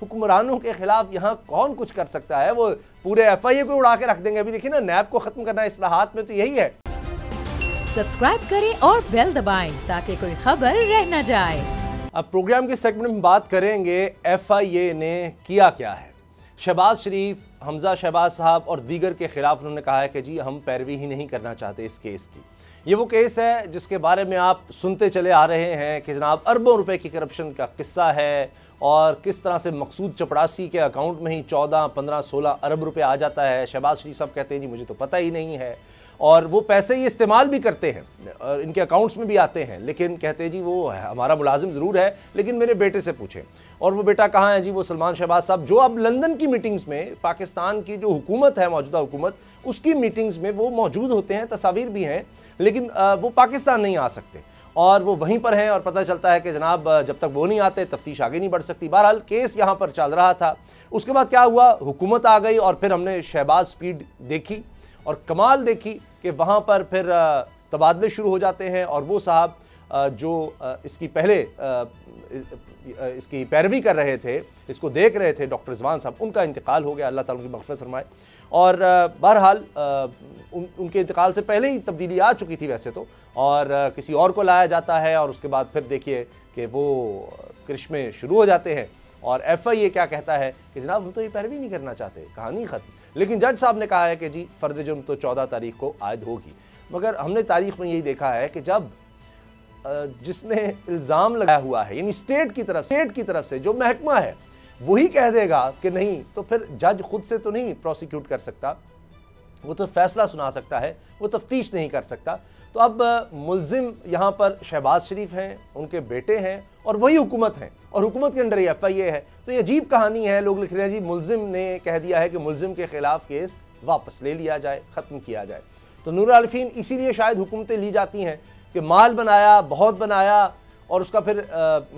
حکمرانوں کے خلاف یہاں کون کچھ کر سکتا ہے؟ وہ پورے ایف آئی اے کو اڑا کے رکھ دیں گے. ابھی دیکھیں نا نیب کو ختم کرنا اصلاحات میں تو یہی ہے. سبسکرائب کریں اور بیل دبائیں تاکہ کوئی خبر رہ نہ جائے. اب پروگرام کے سیگمنٹ میں بات کریں گے ایف آئی اے نے کیا کیا ہے. شہباز شریف، حمزہ شہباز صاحب اور دیگر کے خلاف انہوں نے کہا ہے کہ جی ہم پیروی ہی نہیں کرنا چاہتے اس کیس کی. یہ وہ کیس ہے جس کے بارے میں آپ سنتے چلے آ رہے ہیں کہ جناب اربوں روپے کی کرپشن کا قصہ ہے اور کس طرح سے مقصود چپڑاسی کے اکاؤنٹ میں ہی 14، 15، 16 ارب روپے آ جاتا ہے. شہباز شریف صاحب کہتے ہیں جی مجھے تو پتہ ہی نہیں ہے، اور وہ پیسے یہ استعمال بھی کرتے ہیں اور ان کے اکاؤنٹس میں بھی آتے ہیں، لیکن کہتے ہیں جی وہ ہمارا ملازم ضرور ہے لیکن میرے بیٹے سے پوچھیں. اور وہ بیٹا کہاں ہے؟ جی وہ سلمان شہباز صاحب، جو اب لندن کی میٹنگز میں پاکستان کی جو حکومت ہے، موجودہ حکومت، اس کی میٹنگز میں وہ موجود ہوتے ہیں، تصاویر بھی ہیں، لیکن وہ پاکستان نہیں آ سکتے اور وہ وہیں پر ہیں. اور پتہ چلتا ہے کہ جناب جب تک وہ نہیں آتے تفتیش آگے نہیں بڑھ سکتی. بہرحال کیس یہاں پر چل رہا تھا. اس کے بعد کیا ہوا؟ حکومت آ گئی اور پھر ہم نے شہباز سپیڈ دیکھی اور کمال دیکھی کہ وہاں پر پھر تبادلے شروع ہو جاتے ہیں. اور وہ صاحب جو اس کی پہلے اس کی پیروی کر رہے تھے، اس کو دیکھ رہے تھے، ڈاکٹر رضوان صاحب، ان کا انتقال ہو گیا، اللہ تعالیٰ ان کی مغفرت فرمائے. اور بہرحال ان کے انتقال سے پہلے ہی تبدیلی آ چکی تھی ویسے تو، اور کسی اور کو لایا جاتا ہے اور اس کے بعد پھر دیکھیے کہ وہ کرشمے شروع ہو جاتے ہیں. اور ایف آئی اے کیا کہتا ہے کہ جناب ہم تو یہ پیروی نہیں کرنا چاہتے، کہانی ختم. لیکن جج صاحب نے کہا ہے کہ جی فرد جرم تو 14 تاریخ کو عائد ہوگی. مگر ہم نے تاریخ میں یہی دیکھا ہے کہ جب جس نے الزام لگایا ہوا ہے، یعنی اسٹیٹ کی طرف سے جو محکمہ ہے وہی کہہ دے گا کہ نہیں، تو پھر جج خود سے تو نہیں پروسیکیوٹ کر سکتا، وہ تو فیصلہ سنا سکتا ہے، وہ تفتیش نہیں کر سکتا. تو اب ملزم یہاں پر شہباز شریف ہیں، ان کے بیٹے ہیں اور وہی حکومت ہیں، اور حکومت کے انڈر یہ ایف آئی اے ہے. تو یہ عجیب کہانی ہے. لوگ لکھ رہے ہیں جی ملزم نے کہہ دیا ہے کہ ملزم کے خلاف کیس واپس لے لیا جائے، ختم کیا جائے. تو نور العارفین اسی لیے شاید حکومتیں لی جاتی ہیں کہ مال بنایا، بہت بنایا، اور اس کا پھر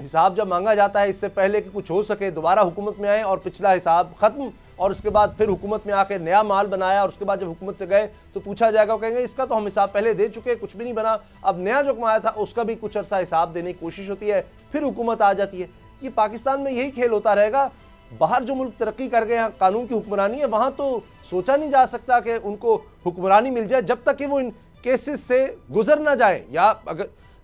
حساب جب مانگا جاتا ہے اس سے پہلے کہ کچھ ہو سکے دوبارہ حکومت میں آئیں اور پچھلا حساب ختم، اور اس کے بعد پھر حکومت میں آ کے نیا مال بنایا، اور اس کے بعد جب حکومت سے گئے تو پوچھا جائے گا، وہ کہیں گے اس کا تو ہم حساب پہلے دے چکے، کچھ بھی نہیں بنا. اب نیا جو کمایا تھا اس کا بھی کچھ عرصہ حساب دینے کی کوشش ہوتی ہے، پھر حکومت آ جاتی ہے. یہ پاکستان میں یہی کھیل ہوتا رہے گا. باہر جو ملک ترقی کر گئے ہیں، قانون کی حکمرانی ہے، وہاں تو سوچا نہیں جا سکتا کہ ان کو حکمرانی مل جائے جب تک کہ وہ ان کیسز سے گزر نہ جائیں،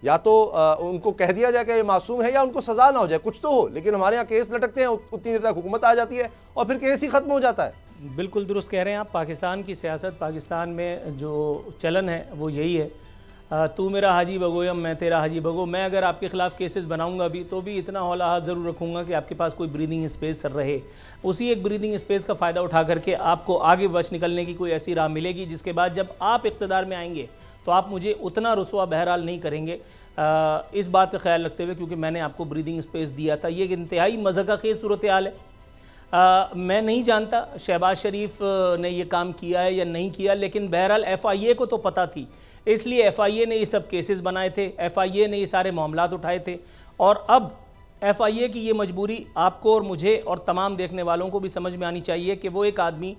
یا تو ان کو کہہ دیا جائے کہ یہ معصوم ہے یا ان کو سزا نہ ہو جائے، کچھ تو ہو. لیکن ہمارے یہاں کیس لٹکتے ہیں، اتنی دیر تک حکومت آ جاتی ہے اور پھر کیس ہی ختم ہو جاتا ہے. بالکل درست کہہ رہے ہیں آپ. پاکستان کی سیاست، پاکستان میں جو چلن ہے وہ یہی ہے، تو میرا حاجی بگو یا میں تیرا حاجی بگو. میں اگر آپ کے خلاف کیسز بناؤں گا بھی تو بھی اتنا ہولہات ضرور رکھوں گا کہ آپ کے پاس کوئی بریدنگ اسپیس رہے. اسی ایک بریدنگ اسپیس کا فائدہ اٹھا کر کے آپ کو آگے بچ نکلنے کی کوئی ایسی راہ ملے گی جس کے بعد جب آپ اقتدار میں آئیں گے تو آپ مجھے اتنا رسوا بہرحال نہیں کریں گے. اس بات کا خیال رکھتے ہوئے کیونکہ میں نے آپ کو بریدنگ اسپیس دیا تھا. یہ ایک انتہائی مضحکہ خیز صورتحال ہے. میں نہیں جانتا شہباز شریف نے یہ کام کیا ہے یا نہیں کیا، لیکن بہرحال ایف آئی اے کو تو پتہ تھی، اس لیے ایف آئی اے نے یہ سب کیسز بنائے تھے، ایف آئی اے نے یہ سارے معاملات اٹھائے تھے. اور اب ایف آئی اے کی یہ مجبوری آپ کو اور مجھے اور تمام دیکھنے والوں کو بھی سمجھ میں آنی چاہیے کہ وہ ایک آدمی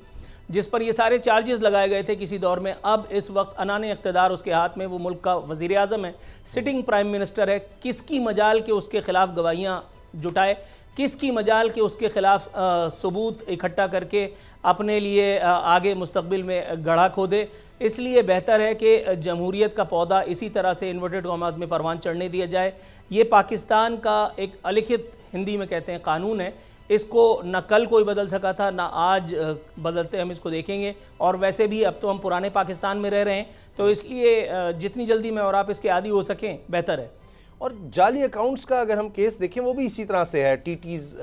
جس پر یہ سارے چارجز لگائے گئے تھے کسی دور میں، اب اس وقت انان اقتدار اس کے ہاتھ میں، وہ ملک کا وزیر اعظم ہے، سٹنگ پرائم منسٹر ہے. کس کی مجال کہ اس کے خلاف گواہیاں جٹائے، کس کی مجال کہ اس کے خلاف ثبوت اکٹھا کر کے اپنے لیے آگے مستقبل میں گڑھا کھودے. اس لیے بہتر ہے کہ جمہوریت کا پودا اسی طرح سے انورٹڈ کاماز میں پروان چڑھنے دیا جائے. یہ پاکستان کا ایک الکھت، ہندی میں کہتے ہیں، قانون ہے. اس کو نہ کل کوئی بدل سکا تھا، نہ آج بدلتے ہم اس کو دیکھیں گے. اور ویسے بھی اب تو ہم پرانے پاکستان میں رہ رہے ہیں، تو اس لیے جتنی جلدی میں اور آپ اس کے عادی ہو سکیں بہتر ہے. اور جعلی اکاؤنٹس کا اگر ہم کیس دیکھیں وہ بھی اسی طرح سے ہے. ٹی ٹیز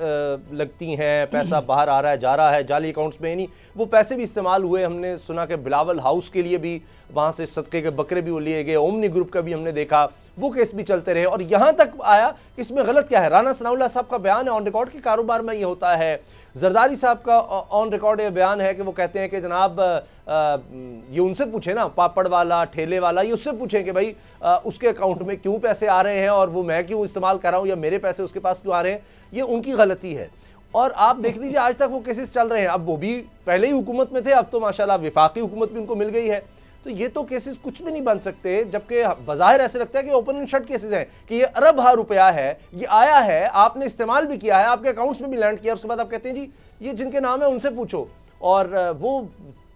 لگتی ہیں، پیسہ باہر آ رہا ہے، جا رہا ہے جعلی اکاؤنٹس میں. یعنی وہ پیسے بھی استعمال ہوئے. ہم نے سنا کہ بلاول ہاؤس کے لیے بھی وہاں سے صدقے کے بکرے بھی وہ لیے گئے. اومنی گروپ کا بھی ہم نے دیکھا، وہ کیس بھی چلتے رہے. اور یہاں تک آیا کہ اس میں غلط کیا ہے. رانا ثناء اللہ صاحب کا بیان ہے آن ریکارڈ کہ کاروبار میں یہ ہوتا ہے. زرداری صاحب کا آن ریکارڈ یہ بیان ہے کہ وہ کہتے ہیں کہ جناب یہ ان سے پوچھیں نا، پاپڑ والا، ٹھیلے والا، یہ اس سے پوچھیں کہ بھائی اس کے اکاؤنٹ میں کیوں پیسے آ رہے ہیں اور وہ میں کیوں استعمال کر رہا ہوں، یا میرے پیسے اس کے پاس کیوں آ رہے ہیں. یہ ان کی غلطی ہے. اور آپ دیکھ لیجیے آج تک وہ کیسز چل رہے ہیں. اب وہ بھی پہلے ہی حکومت میں تھے، اب تو ماشاءاللہ وفاقی حکومت بھی ان کو مل گئی ہے. تو یہ تو کیسز کچھ بھی نہیں بن سکتے، جبکہ بظاہر ایسے لگتا ہے کہ اوپن اینڈ شٹ کیسز ہیں کہ یہ ارب ہا روپیہ ہے، یہ آیا ہے، آپ نے استعمال بھی کیا ہے، آپ کے اکاؤنٹس میں بھی لینڈ کیا، اس کے بعد آپ کہتے ہیں جی یہ جن کے نام ہے ان سے پوچھو، اور وہ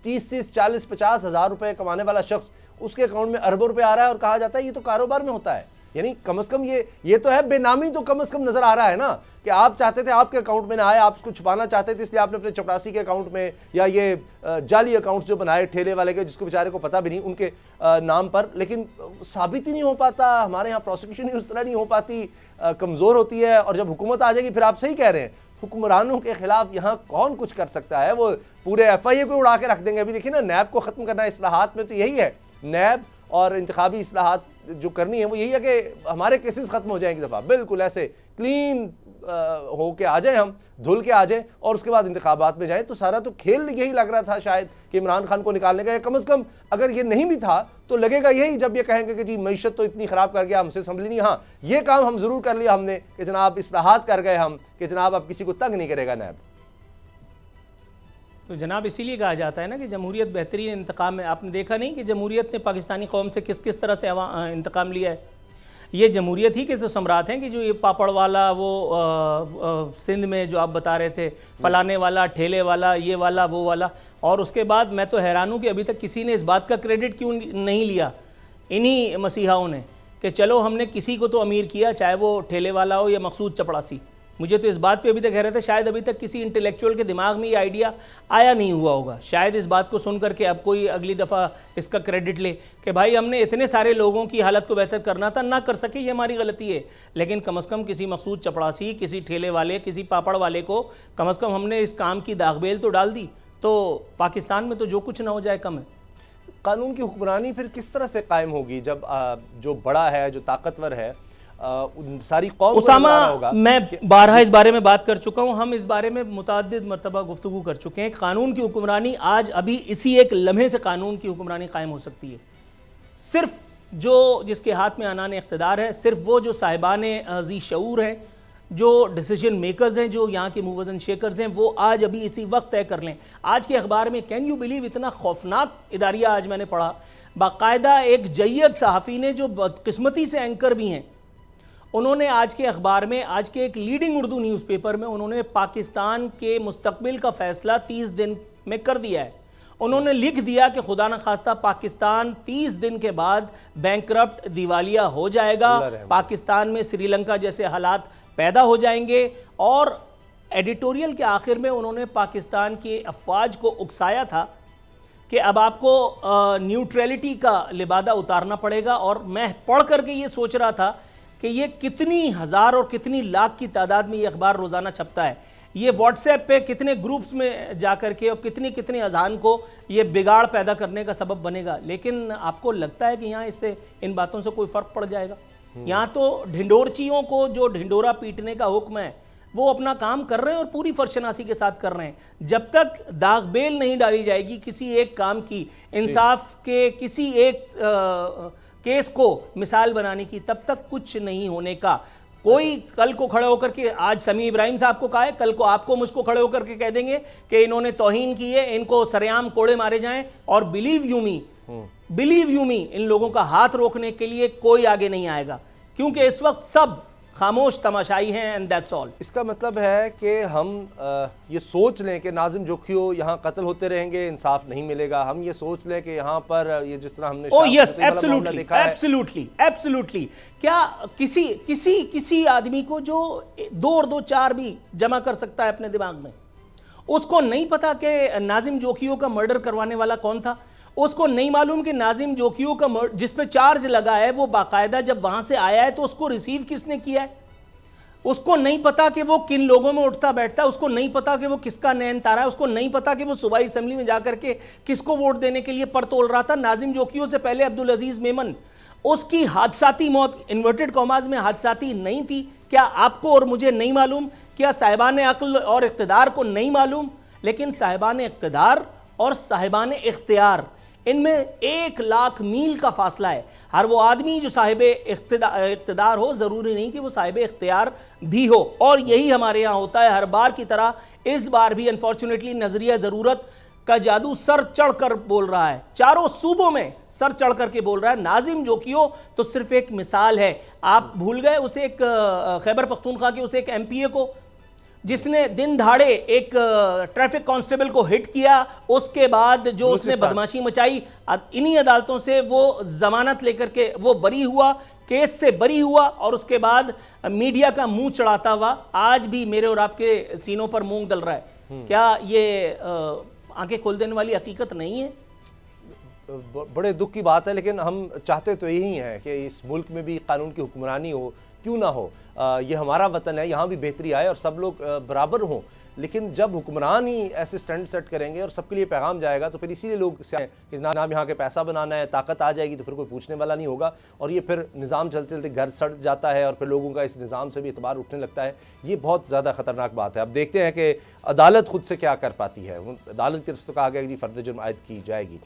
30 40 50 ہزار روپے کمانے والا شخص اس کے اکاؤنٹ میں اربوں روپے آ رہا ہے اور کہا جاتا ہے یہ تو کاروبار میں ہوتا ہے. یعنی کم از کم یہ تو ہے بے نامی، تو کم از کم نظر آ رہا ہے نا کہ آپ چاہتے تھے آپ کے اکاؤنٹ میں نہ آئے، آپ اس کو چھپانا چاہتے تھے، اس لیے آپ نے اپنے چپراسی کے اکاؤنٹ میں یا یہ جعلی اکاؤنٹس جو بنائے ٹھیلے والے کے، جس کو بیچارے کو پتہ بھی نہیں ان کے نام پر، لیکن ثابت ہی نہیں ہو پاتا. ہمارے یہاں پروسیکیوشن ہی اس طرح نہیں ہو پاتی، کمزور ہوتی ہے. اور جب حکومت آ جائے گی، پھر آپ صحیح کہہ رہے ہیں، حکمرانوں کے خلاف یہاں کون کچھ کر سکتا ہے؟ وہ پورے ایف آئی اے کو اڑا کے رکھ دیں گے. ابھی دیکھیں نا، نیب کو ختم کرنا ہے اصلاحات میں تو یہی ہے، نیب اور انتخابی اصلاحات جو کرنی ہے وہ یہی ہے کہ ہمارے کیسز ختم ہو جائیں گے دفعہ، بالکل ایسے کلین ہو کے آ جائیں، ہم دھل کے آ جائیں اور اس کے بعد انتخابات میں جائیں. تو سارا تو کھیل یہی لگ رہا تھا شاید کہ عمران خان کو نکالنے کا، یا کم از کم اگر یہ نہیں بھی تھا تو لگے گا یہی جب یہ کہیں گے کہ جی معیشت تو اتنی خراب کر گیا، ہم سے سنبھلی نہیں. ہاں یہ کام ہم ضرور کر لیا ہم نے کہ جناب اصلاحات کر گئے ہم، کہ جناب اب کسی کو تنگ نہیں کرے گا نیب. تو جناب اسی لیے کہا جاتا ہے نا کہ جمہوریت بہترین انتقام ہے. آپ نے دیکھا نہیں کہ جمہوریت نے پاکستانی قوم سے کس طرح سے انتقام لیا ہے؟ یہ جمہوریت ہی کے تو سمراٹ ہیں کہ جو یہ پاپڑ والا، وہ سندھ میں جو آپ بتا رہے تھے، فلانے والا، ٹھیلے والا، یہ والا، وہ والا. اور اس کے بعد میں تو حیران ہوں کہ ابھی تک کسی نے اس بات کا کریڈٹ کیوں نہیں لیا انہی مسیحاؤں نے کہ چلو ہم نے کسی کو تو امیر کیا، چاہے وہ ٹھیلے والا ہو یا مقصود چپڑاسی. مجھے تو اس بات پہ ابھی تک حیرت ہے، شاید ابھی تک کسی انٹلیکچوئل کے دماغ میں یہ آئیڈیا آیا نہیں ہوا ہوگا. شاید اس بات کو سن کر کے اب کوئی اگلی دفعہ اس کا کریڈٹ لے کہ بھائی ہم نے اتنے سارے لوگوں کی حالت کو بہتر کرنا تھا، نہ کر سکے، یہ ہماری غلطی ہے. لیکن کم از کم کسی مقصود چپڑاسی، کسی ٹھیلے والے، کسی پاپڑ والے کو کم از کم ہم نے اس کام کی داغ بیل تو ڈال دی. تو پاکستان میں تو جو کچھ نہ ہو جائے کم ہے. قانون کی حکمرانی پھر کس طرح سے قائم ہوگی جب جو بڑا ہے، جو طاقتور ہے، ساری قوم اسامہ، میں بارہا اس بارے میں بات کر چکا ہوں، ہم اس بارے میں متعدد مرتبہ گفتگو کر چکے ہیں. قانون کی حکمرانی آج ابھی اسی ایک لمحے سے قانون کی حکمرانی قائم ہو سکتی ہے. صرف جس کے ہاتھ میں عنان اقتدار ہے، صرف وہ جو صاحبان ذی شعور ہیں، جو ڈیسیجن میکرز ہیں، جو یہاں کے موزن شیکرز ہیں، وہ آج ابھی اسی وقت طے کر لیں. آج کے اخبار میں کین یو بلیو اتنا خوفناک اداریہ آج میں نے پڑھا. باقاعدہ ایک جید صحافی نے جو بدقسمتی سے اینکر بھی ہیں، انہوں نے آج کے اخبار میں، آج کے ایک لیڈنگ اردو نیوز پیپر میں، انہوں نے پاکستان کے مستقبل کا فیصلہ 30 دن میں کر دیا ہے. انہوں نے لکھ دیا کہ خدا نخواستہ پاکستان 30 دن کے بعد بینکرپٹ، دیوالیہ ہو جائے گا، پاکستان میں سری لنکا جیسے حالات پیدا ہو جائیں گے. اور ایڈیٹوریل کے آخر میں انہوں نے پاکستان کی افواج کو اکسایا تھا کہ اب آپ کو نیوٹریلٹی کا لبادہ اتارنا پڑے گا. اور میں پڑھ کر کے یہ سوچ رہا تھا کہ یہ کتنی ہزار اور کتنی لاکھ کی تعداد میں یہ اخبار روزانہ چھپتا ہے. یہ واٹس ایپ پہ کتنے گروپس میں جا کر کے اور کتنی اذہان کو یہ بگاڑ پیدا کرنے کا سبب بنے گا. لیکن آپ کو لگتا ہے کہ یہاں اس سے ان باتوں سے کوئی فرق پڑ جائے گا؟ یہاں تو ڈھنڈورچیوں کو جو ڈھنڈورا پیٹنے کا حکم ہے وہ اپنا کام کر رہے ہیں اور پوری فرشناسی کے ساتھ کر رہے ہیں. جب تک داغ بیل نہیں ڈالی جائے گی کسی ایک کام کی، انصاف کے کسی ایک کیس کو مثال بنانے کی، تب تک کچھ نہیں ہونے کا. کوئی کل کو کھڑے ہو کر کے، آج سمیع ابراہیم صاحب کو کہا ہے، کل کو آپ کو مجھ کو کھڑے ہو کر کے کہہ دیں گے کہ انہوں نے توہین کی ہے، ان کو سریعام کوڑے مارے جائیں. اور بلیو یو می ان لوگوں کا ہاتھ روکنے کے لیے کوئی آگے نہیں آئے گا، کیونکہ اس وقت سب خاموش تماشائی ہیں. And that's all. اس کا مطلب ہے کہ ہم یہ سوچ لیں کہ ناظم جوکھیو یہاں قتل ہوتے رہیں گے، انصاف نہیں ملے گا. ہم یہ سوچ لیں کہ یہاں پر یہ جس طرح ہم نے ایبسلیوٹلی کیا کسی آدمی کو جو 2 اور 2 4 بھی جمع کر سکتا ہے اپنے دماغ میں، اس کو نہیں پتا کہ ناظم جوکھیو کا مرڈر کروانے والا کون تھا؟ اس کو نہیں معلوم کہ ناظم جوکھیو کا جس پہ چارج لگا ہے وہ باقاعدہ جب وہاں سے آیا ہے تو اس کو ریسیو کس نے کیا ہے؟ اس کو نہیں پتا کہ وہ کن لوگوں میں اٹھتا بیٹھتا ہے، اس کو نہیں پتا کہ وہ کس کا نین تارا ہے، اس کو نہیں پتا کہ وہ صوبائی اسمبلی میں جا کر کے کس کو ووٹ دینے کے لیے پر تول رہا تھا. ناظم جوکھیو سے پہلے عبدالعزیز میمن، اس کی حادثاتی موت انورٹڈ کاماز میں حادثاتی نہیں تھی. کیا آپ کو اور مجھے نہیں معلوم؟ کیا صاحبان عقل اور اقتدار کو نہیں معلوم؟ لیکن صاحبان اقتدار اور صاحبان اختیار، ان میں 1,00,000 میل کا فاصلہ ہے. ہر وہ آدمی جو صاحب اقتدار ہو ضروری نہیں کہ وہ صاحب اختیار بھی ہو. اور یہی ہمارے یہاں ہوتا ہے ہر بار کی طرح. اس بار بھی انفارچونیٹلی نظریہ ضرورت کا جادو سر چڑھ کر بول رہا ہے، چاروں صوبوں میں سر چڑھ کر کے بول رہا ہے۔ ناظم جوکیو تو صرف ایک مثال ہے، آپ بھول گئے اسے ایک خیبر پختونخوا کے اسے ایک ایم پی اے کو جس نے دن دھاڑے ایک ٹریفک کانسٹیبل کو ہٹ کیا، اس کے بعد جو اس نے بدماشی مچائی، انہی عدالتوں سے وہ ضمانت لے کر کے وہ بری ہوا، کیس سے بری ہوا، اور اس کے بعد میڈیا کا منہ چڑھاتا ہوا آج بھی میرے اور آپ کے سینوں پر مونگ ڈل رہا ہے۔ کیا یہ آنکھیں کھول دینے والی حقیقت نہیں ہے؟ بڑے دکھ کی بات ہے، لیکن ہم چاہتے تو یہی ہیں کہ اس ملک میں بھی قانون کی حکمرانی ہو، کیوں نہ ہو، یہ ہمارا وطن ہے، یہاں بھی بہتری آئے اور سب لوگ برابر ہوں۔ لیکن جب حکمران ہی ایسے سٹینڈ سیٹ کریں گے اور سب کے لیے پیغام جائے گا تو پھر اسی لیے لوگ کہ نام یہاں کے پیسہ بنانا ہے، طاقت آ جائے گی تو پھر کوئی پوچھنے والا نہیں ہوگا، اور یہ پھر نظام چلتے چلتے گھر سڑ جاتا ہے اور پھر لوگوں کا اس نظام سے بھی اعتبار اٹھنے لگتا ہے۔ یہ بہت زیادہ خطرناک بات ہے۔ اب دیکھتے ہیں کہ عدالت خود سے کیا کر پاتی ہے۔ عدالت کی طرف سے کہا گیا کہ جی فرد جرم عائد کی جائے گی۔